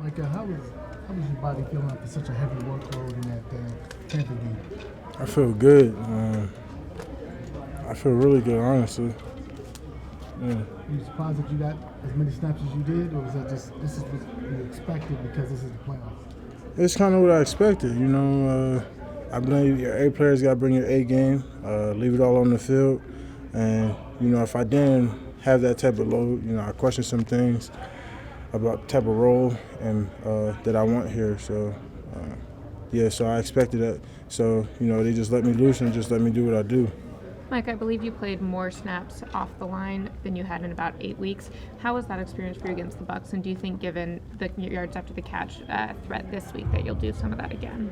Micah, how was your body feeling after such a heavy workload in that Tampa game? I feel good. I feel really good, honestly. Yeah. Were you surprised that you got as many snaps as you did, or was that just this is what you expected because this is the playoffs? It's kind of what I expected, you know. I believe your A players got to bring your A game, leave it all on the field. And, you know, if I didn't have that type of load, you know, I question some things about the type of role and that I want here. So, so I expected that. So, you know, they just let me loose and just let me do what I do. Mike, I believe you played more snaps off the line than you had in about 8 weeks. How was that experience for you against the Bucs? And do you think, given the yards after the catch threat this week, that you'll do some of that again?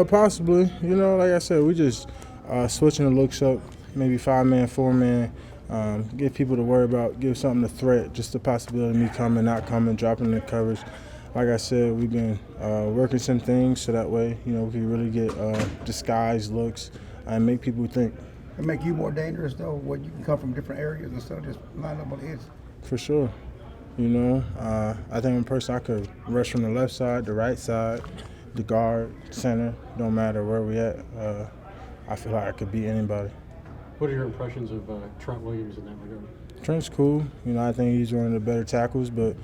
Possibly. You know, like I said, we just switching the looks up, maybe 5-man, 4-man, get people to worry about, give something to threat, just the possibility of me coming, not coming, dropping the covers. Like I said, we've been working some things so that way, you know, we can really get disguised looks and make people think. It make you more dangerous, though, where you can come from different areas instead of just line up on the edge? For sure. You know, I think in person I could rush from the left side, the right side, the guard, center, don't matter where we at. I feel like I could beat anybody. What are your impressions of Trent Williams in that regard? Trent's cool. You know, I think he's one of the better tackles, but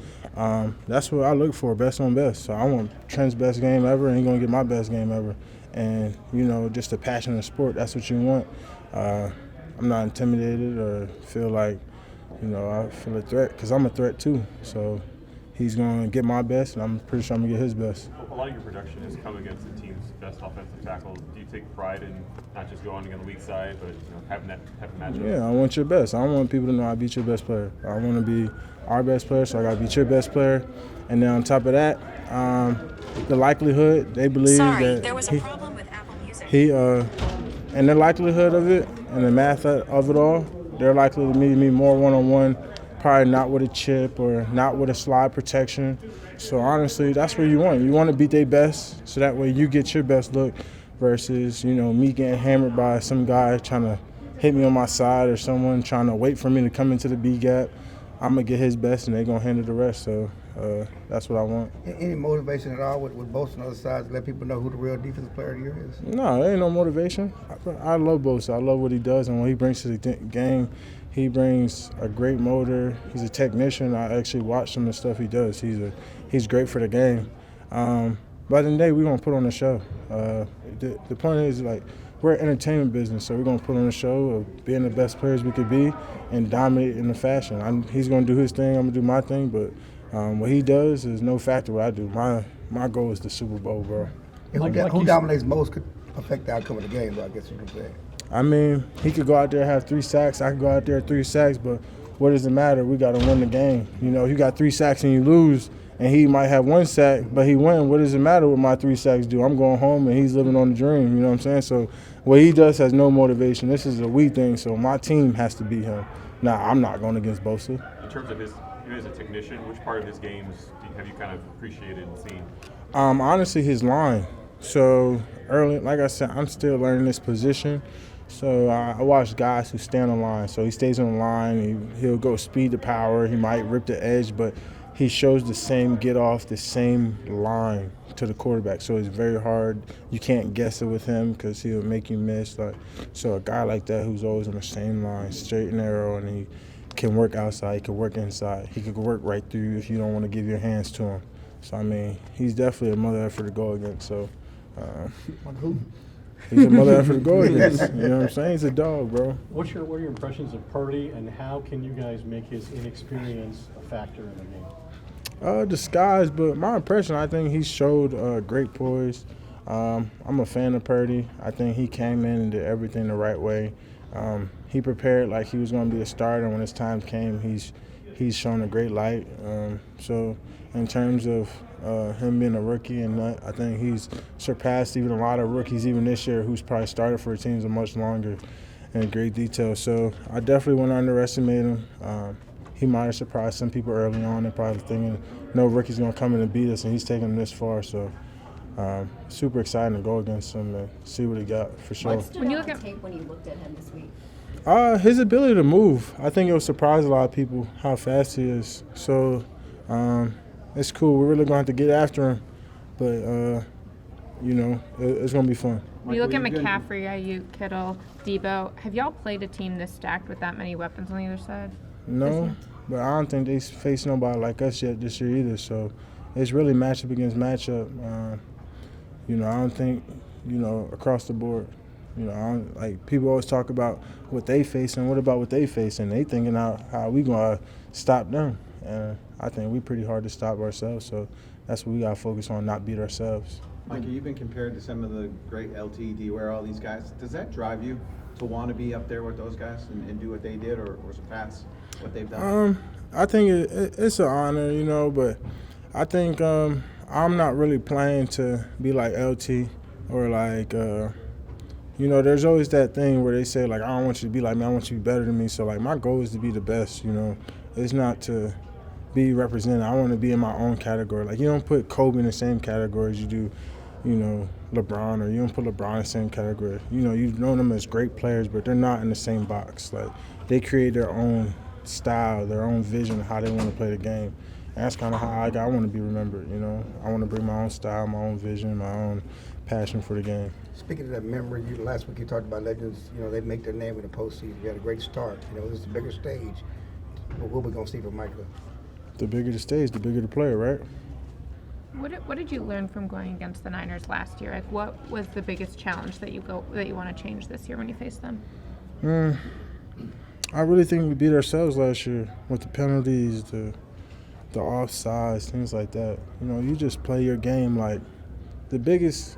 that's what I look for, best on best. So I want Trent's best game ever, and he's going to get my best game ever. And, you know, just the passion of the sport, that's what you want. I'm not intimidated or feel like, you know, I feel a threat because I'm a threat too. So he's going to get my best, and I'm pretty sure I'm going to get his best. A lot of your production has come against the team's best offensive tackles. Do you take pride in not just going on the weak side, but having that type of matchup? Yeah, I want your best. I want people to know I beat your best player. I want to be our best player, so I got to beat your best player. And then on top of that, the likelihood they believe that there was a problem with Apple Music. And the likelihood of it and the math of it all, they're likely to meet me more one-on-one, probably not with a chip or not with a slide protection. So honestly, that's what you want. You want to beat their best so that way you get your best look versus, you know, me getting hammered by some guy trying to hit me on my side or someone trying to wait for me to come into the B gap. I'm going to get his best and they're going to handle the rest. So that's what I want. Any motivation at all with Bosa on the other side to let people know who the real defensive player of the year is? No, there ain't no motivation. I love Bosa. I love what he does and what he brings to the game. He brings a great motor. He's a technician. I actually watch some of the stuff he does. He's great for the game. But in the day, we're going to put on a show. The point is, like, we're an entertainment business, so we're going to put on a show of being the best players we could be and dominate in the fashion. He's going to do his thing. I'm going to do my thing. But what he does is no factor what I do. My goal is the Super Bowl, bro. Who dominates most could affect the outcome of the game, though, I guess you could say. I mean, he could go out there and have 3 sacks. I could go out there 3 sacks, but what does it matter? We got to win the game. You know, you got 3 sacks and you lose, and he might have 1 sack, but he win. What does it matter what my 3 sacks do? I'm going home, and he's living on the dream. You know what I'm saying? So what he does has no motivation. This is a we thing, so my team has to beat him. Now, I'm not going against Bosa. In terms of his, as a technician, which part of his games have you kind of appreciated and seen? Honestly, his line. So early, like I said, I'm still learning this position. So I watch guys who stand on line. So he stays on the line. He'll go speed to power. He might rip the edge, but he shows the same get off, the same line to the quarterback. So it's very hard. You can't guess it with him because he'll make you miss. So a guy like that who's always on the same line, straight and narrow, and he can work outside, he can work inside. He could work right through you if you don't want to give your hands to him. So, I mean, he's definitely a mother effort to go against. So he's a mother effort to go against. You know what I'm saying? He's a dog, bro. What are your impressions of Purdy, and how can you guys make his inexperience a factor in the game? Disguised, but my impression, I think he showed great poise. I'm a fan of Purdy. I think he came in and did everything the right way. He prepared like he was going to be a starter. When his time came, he's shown a great light. So in terms of him being a rookie, and I think he's surpassed even a lot of rookies even this year who's probably started for teams a much longer in great detail. So I definitely wouldn't underestimate him. He might have surprised some people early on. They're probably thinking no rookie's going to come in and beat us, and he's taken him this far. So super exciting to go against him and see what he got for sure. What stood out on tape when you looked at him this week? His ability to move. I think it will surprise a lot of people how fast he is. So it's cool. We're really going to have to get after him, but it's going to be fun. When you look at McCaffrey, Ayuk, Kittle, Debo, have y'all played a team this stacked with that many weapons on the other side? No, but I don't think they face nobody like us yet this year either. So it's really matchup against matchup. I don't think, across the board. People always talk about what they face and what about what they face, and they thinking how we gonna stop them. And I think we pretty hard to stop ourselves. So that's what we gotta focus on, not beat ourselves. Micah, you've been compared to some of the great LT, D-Ware, all these guys. Does that drive you to want to be up there with those guys and do what they did or surpass what they've done? I think it's an honor, but I think I'm not really playing to be like LT or like, there's always that thing where they say, like, I don't want you to be like me, I want you to be better than me. So, like, my goal is to be the best, It's not to be represented. I want to be in my own category. Like, you don't put Kobe in the same category as you do, LeBron, or you don't put LeBron in the same category. You know them as great players, but they're not in the same box. Like, they create their own style, their own vision of how they want to play the game. And that's kind of how I want to be remembered, I want to bring my own style, my own vision, my own passion for the game. Speaking of that memory, last week you talked about legends, they make their name in the postseason. You had a great start. This is a bigger stage. But what are we going to see from Micah? The bigger the stage, the bigger the player, right? What did you learn from going against the Niners last year? Like, what was the biggest challenge that you want to change this year when you face them? I really think we beat ourselves last year with the penalties, the offsides, things like that. You just play your game. Like, the biggest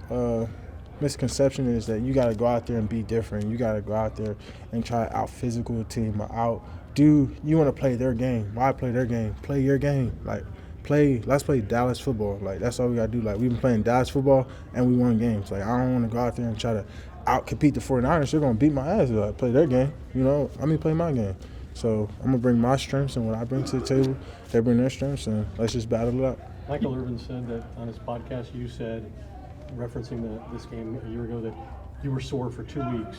misconception is that you got to go out there and be different. You got to go out there and try to out-physical a team or you want to play their game. Why play their game? Play your game. Like, let's play Dallas football. Like, that's all we got to do. Like, we've been playing Dallas football and we won games. Like, I don't want to go out there and try to out-compete the 49ers. They're going to beat my ass if I play their game. Play my game. So I'm going to bring my strengths and what I bring to the table. They bring their strengths, and let's just battle it out. Michael Irvin said that on his podcast, you said, referencing this game a year ago, that you were sore for 2 weeks.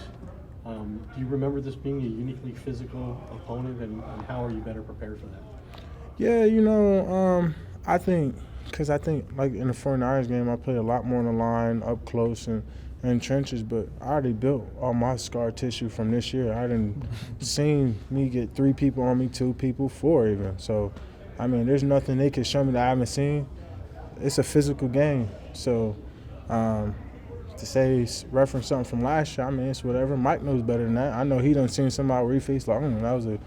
Do you remember this being a uniquely physical opponent, and how are you better prepared for that? Yeah, I think like in the 49ers game, I played a lot more on the line, up close and trenches, but I already built all my scar tissue from this year. I didn't seen me get 3 people on me, 2 people, 4 even. So, there's nothing they could show me that I haven't seen. It's a physical game. So, to reference something from last year, it's whatever. Mike knows better than that. I know he done seen somebody where he faced like, that was a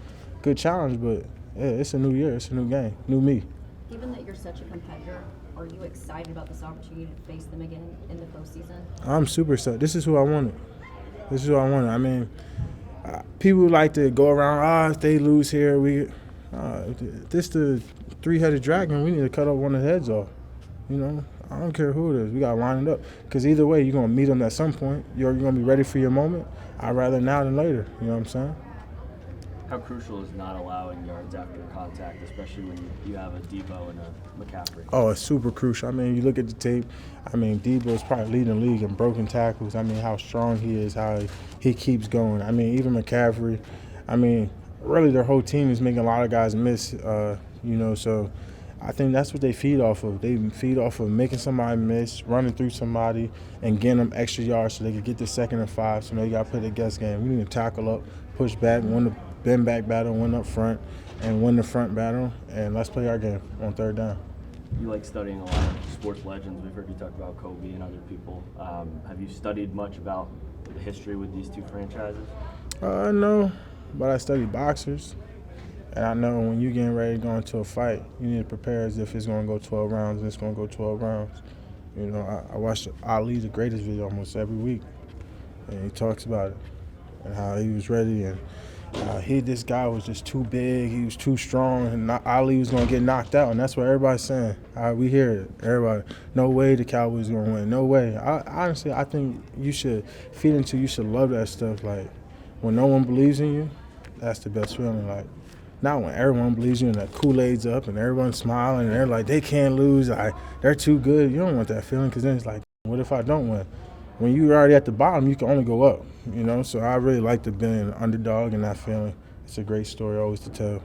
good challenge, but yeah, it's a new year, it's a new game, new me. Given that you're such a competitor, are you excited about this opportunity to face them again in the postseason? I'm super excited. This is who I wanted. People like to go around, if they lose here, this the 3-headed dragon, we need to cut off one of the heads off. I don't care who it is. We got to line it up. Because either way, you're going to meet them at some point. You're going to be ready for your moment. I'd rather now than later. You know what I'm saying? How crucial is not allowing yards after contact, especially when you have a Debo and a McCaffrey? Oh, it's super crucial. You look at the tape. Debo is probably leading the league in broken tackles. How strong he is, how he keeps going. Even McCaffrey. Really their whole team is making a lot of guys miss, so I think that's what they feed off of. They feed off of making somebody miss, running through somebody, and getting them extra yards so they can get the 2nd and 5. So they got to play the guess game. We need to tackle up, push back, win the bend back battle, win up front, and win the front battle. And let's play our game on 3rd down. You like studying a lot of sports legends. We've heard you talk about Kobe and other people. Have you studied much about the history with these 2 franchises? No, but I study boxers. And I know when you're getting ready to go into a fight, you need to prepare as if it's going to go 12 rounds and it's going to go 12 rounds. I watch Ali, the greatest video, almost every week. And he talks about it and how he was ready. And this guy was just too big, he was too strong, and Ali was going to get knocked out. And that's what everybody's saying. We hear it. Everybody, no way the Cowboys going to win. No way. Honestly, I think you should you should love that stuff. Like, when no one believes in you, that's the best feeling. Like, not when everyone believes you and the Kool-Aid's up and everyone's smiling and they're like, they can't lose, they're too good. You don't want that feeling, because then it's like, what if I don't win? When you're already at the bottom, you can only go up, So I really like to be an underdog and that feeling. It's a great story always to tell.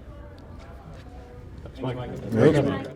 Thanks, Mike.